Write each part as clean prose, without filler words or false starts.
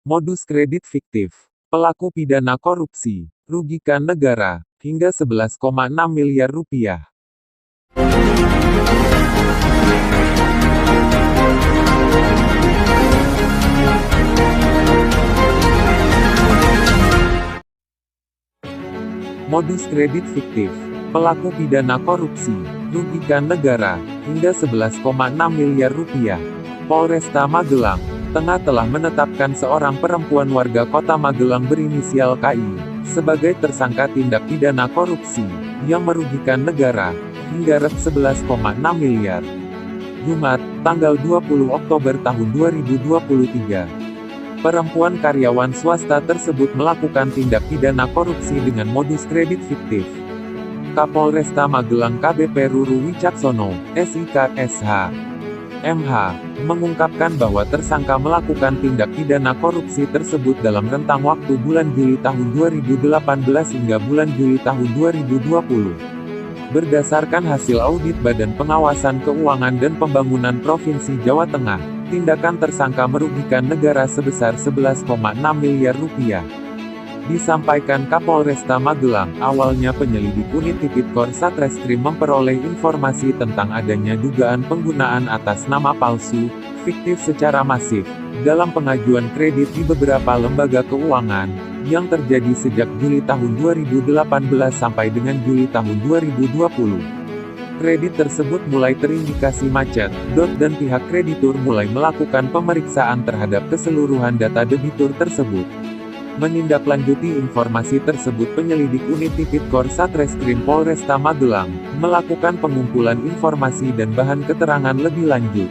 Modus kredit fiktif. Pelaku pidana korupsi, rugikan negara, hingga 11,6 miliar rupiah. Modus kredit fiktif. Pelaku pidana korupsi, rugikan negara, hingga 11,6 miliar rupiah. Polresta Magelang Tengah telah menetapkan seorang perempuan warga kota Magelang berinisial KI, sebagai tersangka tindak pidana korupsi, yang merugikan negara, hingga Rp 11,6 miliar. Jumat, tanggal 20 Oktober tahun 2023. Perempuan karyawan swasta tersebut melakukan tindak pidana korupsi dengan modus kredit fiktif. Kapolresta Magelang KBP Ruru Wicaksono, SIK, SH, MH, mengungkapkan bahwa tersangka melakukan tindak pidana korupsi tersebut dalam rentang waktu bulan Juli tahun 2018 hingga bulan Juli tahun 2020. Berdasarkan hasil audit Badan Pengawasan Keuangan dan Pembangunan Provinsi Jawa Tengah, tindakan tersangka merugikan negara sebesar 11,6 miliar rupiah. Disampaikan Kapolresta Magelang, awalnya penyelidik unit Tipikor Satreskrim memperoleh informasi tentang adanya dugaan penggunaan atas nama palsu, fiktif secara masif, dalam pengajuan kredit di beberapa lembaga keuangan, yang terjadi sejak Juli tahun 2018 sampai dengan Juli tahun 2020. Kredit tersebut mulai terindikasi macet, dan pihak kreditur mulai melakukan pemeriksaan terhadap keseluruhan data debitur tersebut. Menindaklanjuti informasi tersebut, penyelidik unit Tipikor Satreskrim Polresta Magelang melakukan pengumpulan informasi dan bahan keterangan lebih lanjut,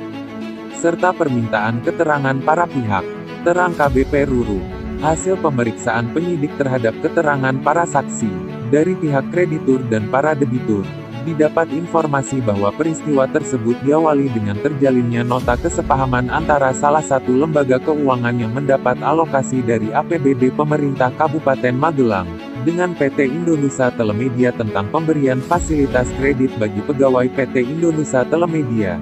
serta permintaan keterangan para pihak. Terang KBP Ruru. Hasil pemeriksaan penyidik terhadap keterangan para saksi dari pihak kreditur dan para debitur, didapat informasi bahwa peristiwa tersebut diawali dengan terjalinnya nota kesepahaman antara salah satu lembaga keuangan yang mendapat alokasi dari APBD pemerintah Kabupaten Magelang, dengan PT Indonesia Telemedia tentang pemberian fasilitas kredit bagi pegawai PT Indonesia Telemedia.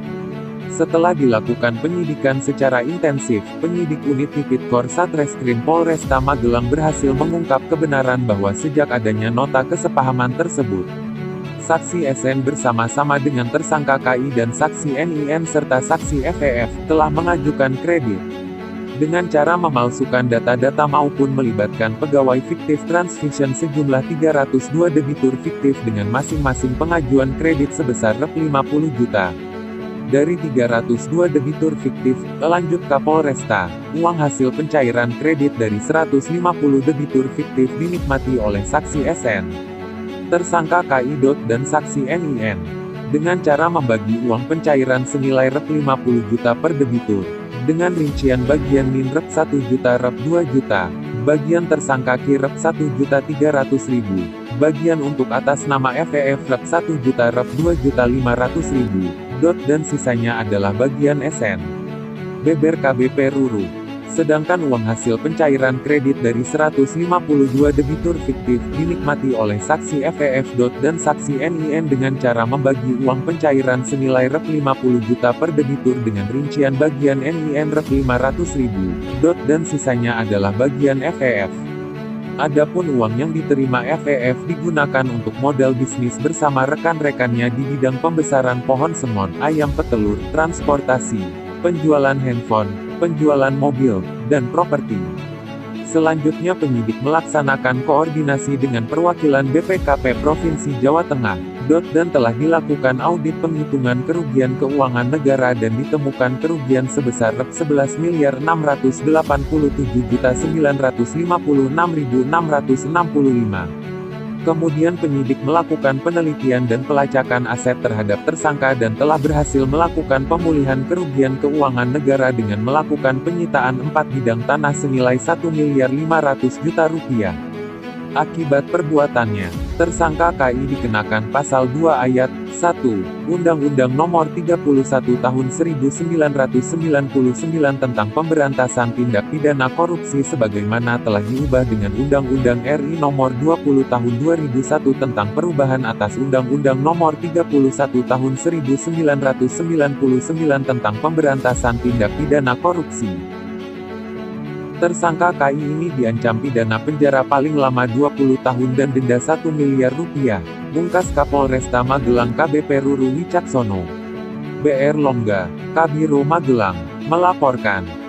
Setelah dilakukan penyidikan secara intensif, penyidik unit Tipikor Satreskrim Polresta Magelang berhasil mengungkap kebenaran bahwa sejak adanya nota kesepahaman tersebut, saksi SN bersama-sama dengan tersangka KI dan saksi NIN serta saksi FEF telah mengajukan kredit dengan cara memalsukan data-data maupun melibatkan pegawai fiktif Transvision sejumlah 302 debitur fiktif dengan masing-masing pengajuan kredit sebesar Rp 50 juta. Dari 302 debitur fiktif, lanjut Kapolresta, uang hasil pencairan kredit dari 150 debitur fiktif dinikmati oleh saksi SN, tersangka KI. Dan saksi NIN, dengan cara membagi uang pencairan senilai Rp 50 juta per debitur, dengan rincian bagian min Rp 1 juta, Rp 2 juta, bagian tersangka KI Rp 1.300.000, bagian untuk atas nama FEF Rp 1 juta, Rp 2.500.000, dan sisanya adalah bagian SN. Beber KBP Ruru. Sedangkan uang hasil pencairan kredit dari 152 debitur fiktif dinikmati oleh saksi FEF. Dan saksi NIN dengan cara membagi uang pencairan senilai Rp 50 juta per debitur dengan rincian bagian NIN Rp 500.000, dan sisanya adalah bagian FEF. Adapun uang yang diterima FEF digunakan untuk modal bisnis bersama rekan-rekannya di bidang pembesaran pohon semon, ayam petelur, transportasi, penjualan handphone, penjualan mobil, dan properti. Selanjutnya penyidik melaksanakan koordinasi dengan perwakilan BPKP Provinsi Jawa Tengah, dan telah dilakukan audit penghitungan kerugian keuangan negara dan ditemukan kerugian sebesar Rp 11.987.956.665. Kemudian penyidik melakukan penelitian dan pelacakan aset terhadap tersangka dan telah berhasil melakukan pemulihan kerugian keuangan negara dengan melakukan penyitaan 4 bidang tanah senilai Rp1.500.000.000. Akibat perbuatannya, tersangka KI dikenakan Pasal 2 Ayat 1, Undang-Undang Nomor 31 Tahun 1999 tentang Pemberantasan Tindak Pidana Korupsi sebagaimana telah diubah dengan Undang-Undang RI Nomor 20 Tahun 2001 tentang perubahan atas Undang-Undang Nomor 31 Tahun 1999 tentang Pemberantasan Tindak Pidana Korupsi. Tersangka KI ini diancam pidana penjara paling lama 20 tahun dan denda 1 miliar rupiah, pungkas Kapolresta Magelang KBP Ruru Wicaksono. BR Longga, Kabiro Magelang, melaporkan.